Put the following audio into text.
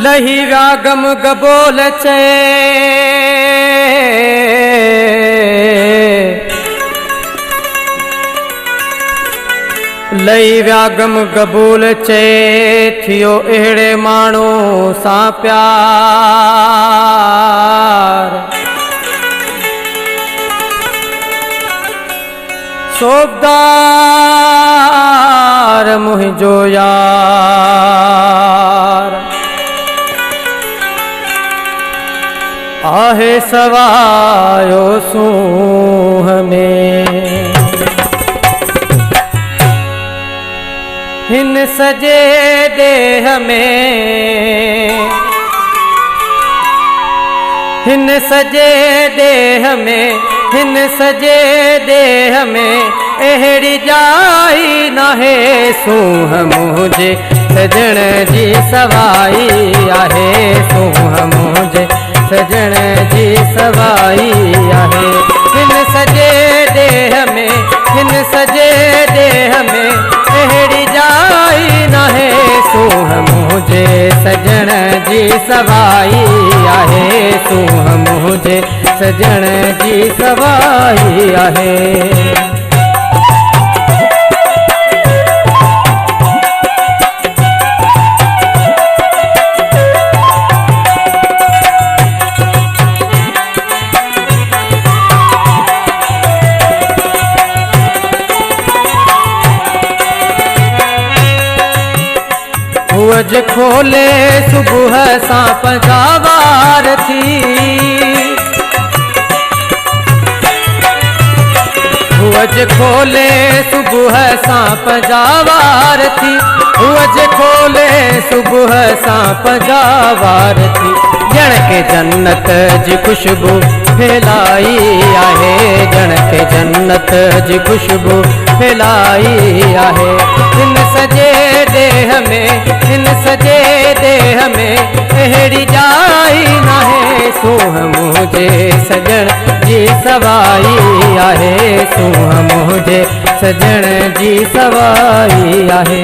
लही व्यागम गबोल चे लही व्यागम गबोल चे थियो अहिड़े माण्हू सां प्यार सोबदार मुंहिंजो यार आहे सवायो सूंह में हिन सजे देह में हिन सजे देह में हिन सजे देह में अहिड़ी जाई नाहे सूंह मुझे सजण जी सवाई आहे सूंह मुझे सजण जी सवाई आहे हिन सजे देह में हिन सजे देह में अहिड़ी जाई नाहे सूंह मुझे सजण जी सवाई आहे सूंह मुझे सजण जी सवाई आहे। हुअज खोले सुबुह सां पंजावार थी हुअज खोले सुबुह सां पंजावार थी हुअज खोले सुबुह सां पंजावार थी ॼण के जन्नत जी खुशबू फैलाई आहे ॼण के जन्नत जी खुशबू फैलाई आहे हिन सजे देह में हिन सजे देह में अहिड़ी जाई नाहे सूंह मुझे सजण जी सवाई आहे सूंह मुझे सजण जी सवाई आहे।